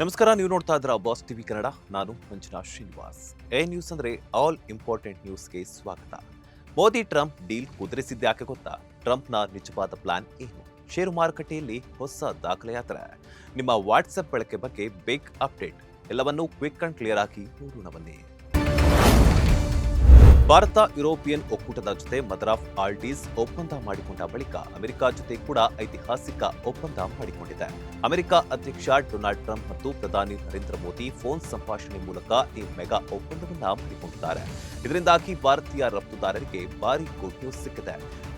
ನಮಸ್ಕಾರ, ನೀವು ನೋಡ್ತಾ ಇದ್ದೀರಾ ಬಾಸ್ ಟಿವಿ ಕನ್ನಡ. ನಾನು ಮಂಜುನಾಥ್ ಶ್ರೀನಿವಾಸ್. ನ್ಯೂಸ್ ಅಂದ್ರೆ ಆಲ್ ಇಂಪಾರ್ಟೆಂಟ್ ನ್ಯೂಸ್ಗೆ ಸ್ವಾಗತ. ಮೋದಿ ಟ್ರಂಪ್ ಡೀಲ್ ಕುದುರಿಸಿದ್ದು ಯಾಕೆ ಗೊತ್ತಾ? ಟ್ರಂಪ್ನ ನಿಜವಾದ ಪ್ಲಾನ್ ಏನು? ಷೇರು ಮಾರುಕಟ್ಟೆಯಲ್ಲಿ ಹೊಸ ದಾಖಲೆಯಾದರೆ ನಿಮ್ಮ ವಾಟ್ಸ್ಆಪ್ ಬಳಕೆ ಬಗ್ಗೆ ಬಿಗ್ ಅಪ್ಡೇಟ್. ಎಲ್ಲವನ್ನೂ ಕ್ವಿಕ್ ಅಂಡ್ ಕ್ಲಿಯರ್ ಆಗಿ ನೋಡೋಣ ಬನ್ನಿ. ಭಾರತ ಯುರೋಪಿಯನ್ ಒಕ್ಕೂಟದ ಜೊತೆ ಮದರ್ ಆಫ್ ಆಲ್ಡೀಸ್ ಒಪ್ಪಂದ ಮಾಡಿಕೊಂಡ ಬಳಿಕ ಅಮೆರಿಕ ಜೊತೆ ಕೂಡ ಐತಿಹಾಸಿಕ ಒಪ್ಪಂದ ಮಾಡಿಕೊಂಡಿದೆ. ಅಮೆರಿಕ ಅಧ್ಯಕ್ಷ ಡೊನಾಲ್ಡ್ ಟ್ರಂಪ್ ಮತ್ತು ಪ್ರಧಾನಿ ನರೇಂದ್ರ ಮೋದಿ ಫೋನ್ ಸಂಭಾಷಣೆ ಮೂಲಕ ಈ ಮೆಗಾ ಒಪ್ಪಂದವನ್ನ ಮಾಡಿಕೊಂಡಿದ್ದಾರೆ. ಇದರಿಂದಾಗಿ ಭಾರತೀಯ ರಫ್ತುದಾರರಿಗೆ ಭಾರಿ ಗುಡ್ ನ್ಯೂಸ್ ಸಿಕ್ಕಿದೆ.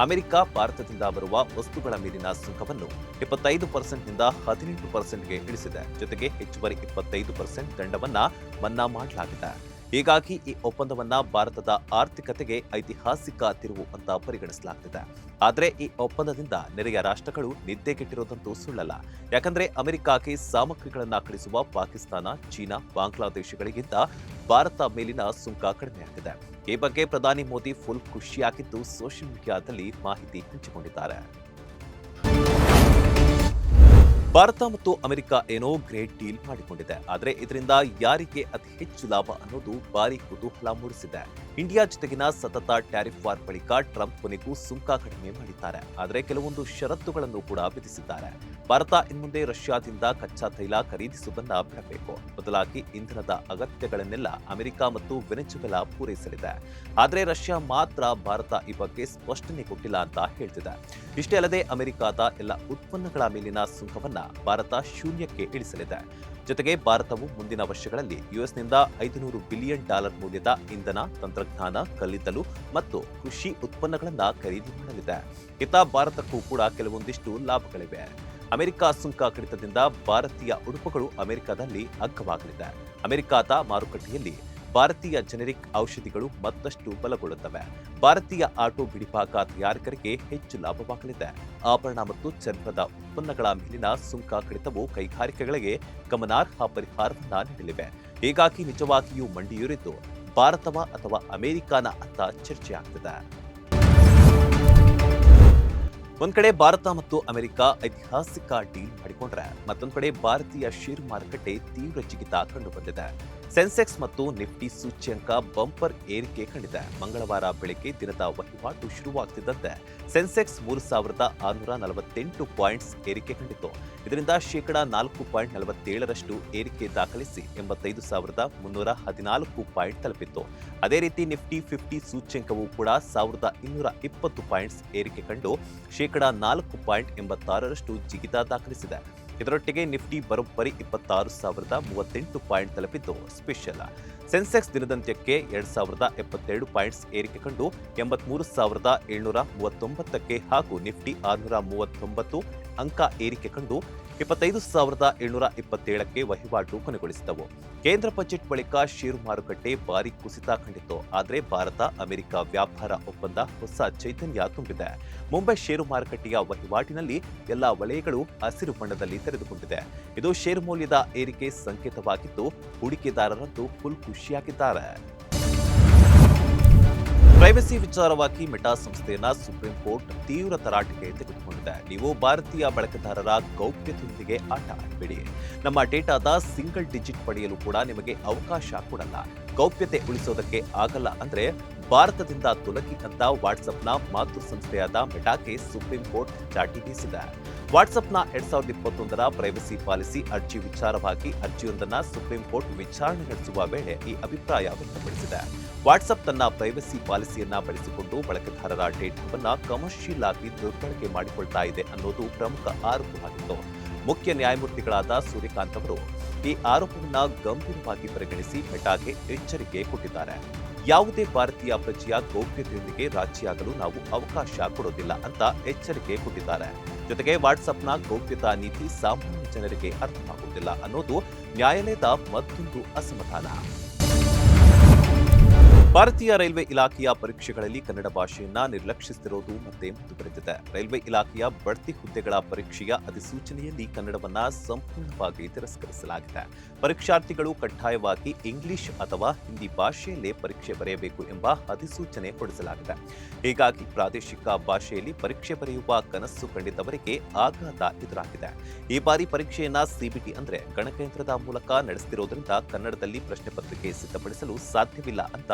ಅಮೆರಿಕ ಭಾರತದಿಂದ ಬರುವ ವಸ್ತುಗಳ ಮೇಲಿನ ಸುಂಕವನ್ನು 25% ನಿಂದ 18%ಗೆ ಇಳಿಸಿದೆ. ಜೊತೆಗೆ ಹೆಚ್ಚುವರಿ 25% ದಂಡವನ್ನ ಮನ್ನಾ ಮಾಡಲಾಗಿದೆ. ಹೀಗಾಗಿ ಈ ಒಪ್ಪಂದವನ್ನ ಭಾರತದ ಆರ್ಥಿಕತೆಗೆ ಐತಿಹಾಸಿಕ ತಿರುವು ಅಂತ ಪರಿಗಣಿಸಲಾಗುತ್ತಿದೆ. ಆದರೆ ಈ ಒಪ್ಪಂದದಿಂದ ನೆರೆಯ ರಾಷ್ಟ್ರಗಳು ನಿದ್ದೆಗೆಟ್ಟಿರೋದಂತೂ ಸುಳ್ಳಲ್ಲ. ಯಾಕಂದ್ರೆ ಅಮೆರಿಕಕ್ಕೆ ಸಾಮಗ್ರಿಗಳನ್ನ ಕಳಿಸುವ ಪಾಕಿಸ್ತಾನ, ಚೀನಾ, ಬಾಂಗ್ಲಾದೇಶಗಳಿಗಿಂತ ಭಾರತ ಮೇಲಿನ ಸುಂಕ ಕಡಿಮೆಯಾಗಿದೆ. ಈ ಬಗ್ಗೆ ಪ್ರಧಾನಿ ಮೋದಿ ಫುಲ್ ಖುಷಿಯಾಗಿದ್ದು ಸೋಷಿಯಲ್ ಮೀಡಿಯಾದಲ್ಲಿ ಮಾಹಿತಿ ಹಂಚಿಕೊಂಡಿದ್ದಾರೆ. ಭಾರತ ಮತ್ತು ಅಮೆರಿಕ ಏನೋ ಗ್ರೇಟ್ ಡೀಲ್ ಮಾಡಿಕೊಂಡಿದೆ. ಆದರೆ ಇದರಿಂದ ಯಾರಿಗೆ ಅತಿ ಹೆಚ್ಚು ಲಾಭ ಅನ್ನೋದು ಭಾರಿ ಕುತೂಹಲ ಮೂಡಿಸಿದೆ. ಇಂಡಿಯಾ ಜೊತೆಗಿನ ಸತತ ಟ್ಯಾರಿಫ್ ವಾರ್ ಬಳಿಕ ಟ್ರಂಪ್ ಕೊನೆಗೂ ಸುಂಕ ಕಡಿಮೆ ಮಾಡಿದ್ದಾರೆ. ಆದರೆ ಕೆಲವೊಂದು ಷರತ್ತುಗಳನ್ನು ಕೂಡ ವಿಧಿಸಿದ್ದಾರೆ. ಭಾರತ ಇನ್ಮುಂದೆ ರಷ್ಯಾದಿಂದ ಕಚ್ಚಾ ತೈಲ ಖರೀದಿಸುವುದನ್ನ ಬಿಡಬೇಕು. ಬದಲಾಗಿ ಇಂಧನದ ಅಗತ್ಯಗಳನ್ನೆಲ್ಲ ಅಮೆರಿಕ ಮತ್ತು ವೆನೆಜುವೆಲಾ ಪೂರೈಸಲಿದೆ. ಆದರೆ ರಷ್ಯಾ ಮಾತ್ರ ಭಾರತ ಈ ಬಗ್ಗೆ ಸ್ಪಷ್ಟನೆ ಕೊಟ್ಟಿಲ್ಲ ಅಂತ ಹೇಳ್ತಿದೆ. ಇಷ್ಟೇ ಅಲ್ಲದೆ ಅಮೆರಿಕದ ಎಲ್ಲ ಉತ್ಪನ್ನಗಳ ಮೇಲಿನ ಸುಂಕವನ್ನ ಭಾರತ ಶೂನ್ಯಕ್ಕೆ ಇಳಿಸಲಿದೆ. ಜೊತೆಗೆ ಭಾರತವು ಮುಂದಿನ ವರ್ಷಗಳಲ್ಲಿ ಯುಎಸ್ನಿಂದ $500 ಬಿಲಿಯನ್ ಮೌಲ್ಯದ ಇಂಧನ, ತಂತ್ರಜ್ಞಾನ, ಕಲ್ಲಿದ್ದಲು ಮತ್ತು ಕೃಷಿ ಉತ್ಪನ್ನಗಳನ್ನು ಖರೀದಿ ಮಾಡಲಿದೆ. ಇತ್ತ ಭಾರತಕ್ಕೂ ಕೂಡ ಕೆಲವೊಂದಿಷ್ಟು ಲಾಭಗಳಿವೆ. ಅಮೆರಿಕ ಸುಂಕ ಕಡಿತದಿಂದ ಭಾರತೀಯ ಉಡುಪುಗಳು ಅಮೆರಿಕದಲ್ಲಿ ಅಗ್ಗವಾಗಲಿದೆ. ಅಮೆರಿಕದ ಮಾರುಕಟ್ಟೆಯಲ್ಲಿ ಭಾರತೀಯ ಜೆನೆರಿಕ್ ಔಷಧಿಗಳು ಮತ್ತಷ್ಟು ಬಲಗೊಳ್ಳುತ್ತವೆ. ಭಾರತೀಯ ಆಟೋ ಬಿಡಿಭಾಗ ತಯಾರಕರಿಗೆ ಹೆಚ್ಚು ಲಾಭವಾಗಲಿದೆ. ಆಭರಣ ಮತ್ತು ಚರ್ಮದ ಉತ್ಪನ್ನಗಳ ಮೇಲಿನ ಸುಂಕ ಕಡಿತವು ಕೈಗಾರಿಕೆಗಳಿಗೆ ಗಮನಾರ್ಹ ಪರಿಹಾರವನ್ನ ನೀಡಲಿವೆ. ಹೀಗಾಗಿ ನಿಜವಾಗಿಯೂ ಮಂಡಿಯೂರಿದ್ದು ಭಾರತವ ಅಥವಾ ಅಮೆರಿಕಾನ ಅಂತ ಚರ್ಚೆಯಾಗ್ತಿದೆ. ಒಂದ್ ಕಡೆ ಭಾರತ ಮತ್ತು ಅಮೆರಿಕ ಐತಿಹಾಸಿಕ ಡೀಲ್ ಮಾಡಿಕೊಂಡ್ರೆ ಮತ್ತೊಂದು ಕಡೆ ಭಾರತೀಯ ಷೇರು ಮಾರುಕಟ್ಟೆ ತೀವ್ರ ಜಿಗಿತ ಕಂಡುಬಂದಿದೆ. ಸೆನ್ಸೆಕ್ಸ್ ಮತ್ತು ನಿಫ್ಟಿ ಸೂಚ್ಯಂಕ ಬಂಪರ್ ಏರಿಕೆ ಕಂಡಿದೆ. ಮಂಗಳವಾರ ಬೆಳಗ್ಗೆ ದಿನದ ವಹಿವಾಟು ಶುರುವಾಗುತ್ತಿದ್ದಂತೆ ಸೆನ್ಸೆಕ್ಸ್ 3648 ಪಾಯಿಂಟ್ಸ್ ಏರಿಕೆ ಕಂಡಿತು. ಇದರಿಂದ ಶೇಕಡ 4.47 ಏರಿಕೆ ದಾಖಲಿಸಿ 85,314 ಪಾಯಿಂಟ್ ತಲುಪಿತ್ತು. ಅದೇ ರೀತಿ ನಿಫ್ಟಿ 50 ಸೂಚ್ಯಂಕವು ಕೂಡ 1220 ಪಾಯಿಂಟ್ಸ್ ಏರಿಕೆ ಕಂಡು ಶೇಕಡ 4.86 ಜಿಗಿತ ದಾಖಲಿಸಿದೆ. ಇದರೊಟ್ಟಿಗೆ ನಿಫ್ಟಿ ಬರೋಬ್ಬರಿ 26,038 ಪಾಯಿಂಟ್ ತಲುಪಿದ್ದು ಸ್ಪೆಷಲ್. ಸೆನ್ಸೆಕ್ಸ್ ದಿನದಂತ್ಯಕ್ಕೆ 2,072 ಪಾಯಿಂಟ್ಸ್ ಏರಿಕೆ ಕಂಡು 83,739ಕ್ಕೆ ಹಾಗೂ ನಿಫ್ಟಿ 639 ಅಂಕ ಏರಿಕೆ ಕಂಡು 25,727ಕ್ಕೆ ವಹಿವಾಟು ಕೊನೆಗೊಳಿಸಿದವು. ಕೇಂದ್ರ ಬಜೆಟ್ ಬಳಿಕ ಷೇರು ಮಾರುಕಟ್ಟೆ ಭಾರಿ ಕುಸಿತ ಕಂಡಿತ್ತು. ಆದರೆ ಭಾರತ ಅಮೆರಿಕ ವ್ಯಾಪಾರ ಒಪ್ಪಂದ ಹೊಸ ಚೈತನ್ಯ ತುಂಬಿದೆ. ಮುಂಬೈ ಷೇರು ಮಾರುಕಟ್ಟೆಯ ವಹಿವಾಟಿನಲ್ಲಿ ಎಲ್ಲಾ ವಲಯಗಳು ಹಸಿರು ಬಣ್ಣದಲ್ಲಿ ತೆರೆದುಕೊಂಡಿದೆ. ಇದು ಷೇರು ಮೌಲ್ಯದ ಏರಿಕೆ ಸಂಕೇತವಾಗಿದ್ದು ಹೂಡಿಕೆದಾರರಂತೂ ಫುಲ್ ಖುಷಿಯಾಗಿದ್ದಾರೆ. ಪ್ರೈವಸಿ ವಿಚಾರವಾಗಿ ಮೆಟಾ ಸಂಸ್ಥೆಯನ್ನ ಸುಪ್ರೀಂ ಕೋರ್ಟ್ ತೀವ್ರ ತರಾಟೆಗೆ ತೆಗೆದುಕೊಂಡಿದೆ. ನೀವು ಭಾರತೀಯ ಬಳಕೆದಾರರ ಗೌಪ್ಯತೆಯೊಂದಿಗೆ ಆಟ ಆಡಬೇಡಿ. ನಮ್ಮ ಡೇಟಾದ ಸಿಂಗಲ್ ಡಿಜಿಟ್ ಪಡೆಯಲು ಕೂಡ ನಿಮಗೆ ಅವಕಾಶ ಕೊಡಲ್ಲ. ಗೌಪ್ಯತೆ ಉಳಿಸೋದಕ್ಕೆ ಆಗಲ್ಲ ಅಂದ್ರೆ ಭಾರತದಿಂದ ತೊಲಗಿ ಅಂತ ವಾಟ್ಸ್ಆಪ್ನ ಮಾತೃ ಸಂಸ್ಥೆಯಾದ ಮೆಟಾಗೆ ಸುಪ್ರೀಂ ಕೋರ್ಟ್ ಚಾಟಿ ಬೀಸಿದೆ. ವಾಟ್ಸ್ಆಪ್ನ 2021ರ ಪ್ರೈವಸಿ ಪಾಲಿಸಿ ಅರ್ಜಿ ವಿಚಾರವಾಗಿ ಅರ್ಜಿಯೊಂದನ್ನು ಸುಪ್ರೀಂ ಕೋರ್ಟ್ ವಿಚಾರಣೆ ನಡೆಸುವ ವೇಳೆ ಈ ಅಭಿಪ್ರಾಯ ವ್ಯಕ್ತಪಡಿಸಿದೆ. ವಾಟ್ಸ್ಆಪ್ ತನ್ನ ಪ್ರೈವಸಿ ಪಾಲಿಸಿಯನ್ನ ಬಳಸಿಕೊಂಡು ಬಳಕೆದಾರರ ಡೇಟಾವನ್ನ ಕಮರ್ಷಿಯಲ್ ಆಗಿ ದುರ್ಬಳಕೆ ಮಾಡಿಕೊಳ್ತಾ ಇದೆ ಅನ್ನೋದು ಪ್ರಮುಖ ಆರೋಪವಾಗಿತ್ತು. ಮುಖ್ಯ ನ್ಯಾಯಮೂರ್ತಿಗಳಾದ ಸೂರ್ಯಕಾಂತ್ ಅವರು ಈ ಆರೋಪವನ್ನ ಗಂಭೀರವಾಗಿ ಪರಿಗಣಿಸಿ ಮೆಟಾಗೆ ಎಚ್ಚರಿಕೆ ಕೊಟ್ಟಿದ್ದಾರೆ. ಯಾವುದೇ ಭಾರತೀಯ ಪ್ರಜೆಯ ಗೌಪ್ಯತೆಯೊಂದಿಗೆ ರಾಜಿಯಾಗಲು ನಾವು ಅವಕಾಶ ಕೊಡೋದಿಲ್ಲ ಅಂತ ಎಚ್ಚರಿಕೆ ಕೊಟ್ಟಿದ್ದಾರೆ. ಜೊತೆಗೆ ವಾಟ್ಸ್ಆಪ್ನ ಗೌಪ್ಯತಾ ನೀತಿ ಸಾಮಾನ್ಯ ಜನರಿಗೆ ಅರ್ಥವಾಗುವುದಿಲ್ಲ ಅನ್ನೋದು ನ್ಯಾಯಾಲಯದ ಮತ್ತೊಂದು ಅಸಮಾಧಾನ. ಭಾರತೀಯ ರೈಲ್ವೆ ಇಲಾಖೆಯ ಪರೀಕ್ಷೆಗಳಲ್ಲಿ ಕನ್ನಡ ಭಾಷೆಯನ್ನ ನಿರ್ಲಕ್ಷಿಸುತ್ತಿರುವುದು ಮತ್ತೆ ಮುಂದುವರೆದಿದೆ. ರೈಲ್ವೆ ಇಲಾಖೆಯ ಬಡ್ತಿ ಹುದ್ದೆಗಳ ಪರೀಕ್ಷೆಯ ಅಧಿಸೂಚನೆಯಲ್ಲಿ ಕನ್ನಡವನ್ನ ಸಂಪೂರ್ಣವಾಗಿ ತಿರಸ್ಕರಿಸಲಾಗಿದೆ. ಪರೀಕ್ಷಾರ್ಥಿಗಳು ಕಡ್ಡಾಯವಾಗಿ ಇಂಗ್ಲಿಷ್ ಅಥವಾ ಹಿಂದಿ ಭಾಷೆಯಲ್ಲೇ ಪರೀಕ್ಷೆ ಬರೆಯಬೇಕು ಎಂಬ ಅಧಿಸೂಚನೆ ಹೊರಡಿಸಲಾಗಿದೆ. ಹೀಗಾಗಿ ಪ್ರಾದೇಶಿಕ ಭಾಷೆಯಲ್ಲಿ ಪರೀಕ್ಷೆ ಬರೆಯುವ ಕನಸು ಕಂಡಿದ್ದವರಿಗೆ ಆಘಾತ ಎದುರಾಗಿದೆ. ಈ ಬಾರಿ ಪರೀಕ್ಷೆಯನ್ನ ಸಿಬಿಟಿ ಅಂದ್ರೆ ಗಣಕಯಂತ್ರದ ಮೂಲಕ ನಡೆಸುತ್ತಿರುವುದರಿಂದ ಕನ್ನಡದಲ್ಲಿ ಪ್ರಶ್ನೆ ಪತ್ರಿಕೆ ಸಿದ್ಧಪಡಿಸಲು ಸಾಧ್ಯವಿಲ್ಲ ಅಂತ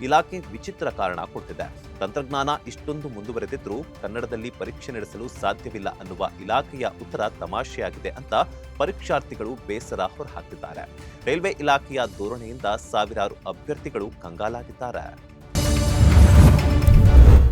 ಇಲಾಖೆ ವಿಚಿತ್ರ ಕಾರಣ ಕೊಟ್ಟಿದೆ. ತಂತ್ರಜ್ಞಾನ ಇಷ್ಟೊಂದು ಮುಂದುವರೆದಿದ್ರೂ ಕನ್ನಡದಲ್ಲಿ ಪರೀಕ್ಷೆ ನಡೆಸಲು ಸಾಧ್ಯವಿಲ್ಲ ಅನ್ನುವ ಇಲಾಖೆಯ ಉತ್ತರ ತಮಾಷೆಯಾಗಿದೆ ಅಂತ ಪರೀಕ್ಷಾರ್ಥಿಗಳು ಬೇಸರ ಹೊರಹಾಕಿದ್ದಾರೆ. ರೈಲ್ವೆ ಇಲಾಖೆಯ ಧೋರಣೆಯಿಂದ ಸಾವಿರಾರು ಅಭ್ಯರ್ಥಿಗಳು ಕಂಗಾಲಾಗಿದ್ದಾರೆ.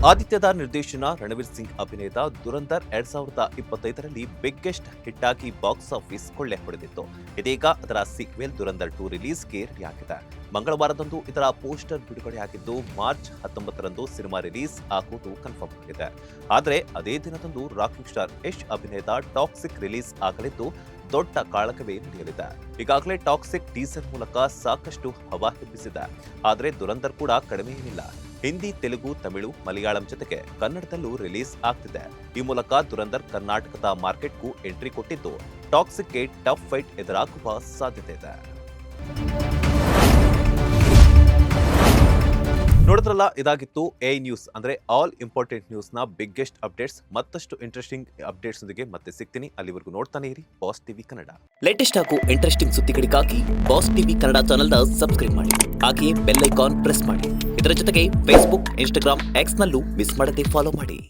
ಆದಿತ್ಯದ ನಿರ್ದೇಶನ ರಣವೀರ್ ಸಿಂಗ್ ಅಭಿನಯದ ದುರಂಧರ್ 2025ರಲ್ಲಿ ಬಿಗ್ಗೆಸ್ಟ್ ಹಿಟ್ ಆಗಿ ಬಾಕ್ಸ್ ಆಫೀಸ್ ಕೊಳ್ಳೆ ಹೊಡೆದಿತ್ತು. ಇದೀಗ ಅದರ ಸೀಕ್ವೆಲ್ ದುರಂಧರ್ 2 ರಿಲೀಸ್ಗೆ ರೆಡಿಯಾಗಿದೆ. ಮಂಗಳವಾರದಂದು ಇದರ ಪೋಸ್ಟರ್ ಬಿಡುಗಡೆಯಾಗಿದ್ದು ಮಾರ್ಚ್ 19ರಂದು ಸಿನಿಮಾ ರಿಲೀಸ್ ಆಗುವುದು ಕನ್ಫರ್ಮ್ ಆಗಿದೆ. ಆದರೆ ಅದೇ ದಿನದಂದು ರಾಕಿಂಗ್ ಸ್ಟಾರ್ ಯಶ್ ಅಭಿನಯದ ಟಾಕ್ಸಿಕ್ ರಿಲೀಸ್ ಆಗಲಿದ್ದು ದೊಡ್ಡ ಕಾಳಗವೇ ನಡೆಯಲಿದೆ. ಈಗಾಗಲೇ ಟಾಕ್ಸಿಕ್ ಟೀಸರ್ ಮೂಲಕ ಸಾಕಷ್ಟು ಹವಾ ಎಬ್ಬಿಸಿದೆ. ಆದರೆ ದುರಂಧರ್ ಕೂಡ ಕಡಿಮೆ ಏನಿಲ್ಲ. ಹಿಂದಿ, ತೆಲುಗು, ತಮಿಳು, ಮಲಯಾಳಂ ಜೊತೆಗೆ ಕನ್ನಡದಲ್ಲೂ ರಿಲೀಸ್ ಆಗ್ತಿದೆ. ಈ ಮೂಲಕ ದುರಂಧರ್ ಕರ್ನಾಟಕದ ಮಾರ್ಕೆಟ್ಗೂ ಎಂಟ್ರಿ ಕೊಟ್ಟಿದ್ದು ಟಾಕ್ಸಿಕ್ಗೆ ಟಫ್ ಫೈಟ್ ಎದುರಾಗುವ ಸಾಧ್ಯತೆ ಇದೆ. ನೋಡಿದ್ರಲ್ಲ, ಇದಾಗಿತ್ತು ಎ ನ್ಯೂಸ್ ಅಂದ್ರೆ ಆಲ್ ಇಂಪಾರ್ಟೆಂಟ್ ನ್ಯೂಸ್ ನ ಬಿಗ್ಗೆಸ್ಟ್ ಅಪ್ಡೇಟ್ಸ್. ಮತ್ತಷ್ಟು ಇಂಟ್ರೆಸ್ಟಿಂಗ್ ಅಪ್ಡೇಟ್ಸ್ ಒಂದಿಗೆ ಮತ್ತೆ ಸಿಗ್ತೀನಿ. ಅಲ್ಲಿವರೆಗೂ ನೋಡ್ತಾನೆ ಇರಿ ಬಾಸ್ ಟಿವಿ ಕನ್ನಡ. ಲೇಟೆಸ್ಟ್ ಹಾಗೂ ಇಂಟ್ರೆಸ್ಟಿಂಗ್ ಸುದ್ದಿಗಳಿಗಾಗಿ ಬಾಸ್ ಟಿವಿ ಕನ್ನಡ ಚಾನೆಲ್ನ ಸಬ್ಸ್ಕ್ರೈಬ್ ಮಾಡಿ. ಹಾಗೆಯೇ ಬೆಲ್ ಐಕಾನ್ ಪ್ರೆಸ್ ಮಾಡಿ. ಇದರ ಜೊತೆಗೆ ಫೇಸ್ಬುಕ್, ಇನ್ಸ್ಟಾಗ್ರಾಮ್, ಎಕ್ಸ್ ನಲ್ಲೂ ಮಿಸ್ ಮಾಡದೆ ಫಾಲೋ ಮಾಡಿ.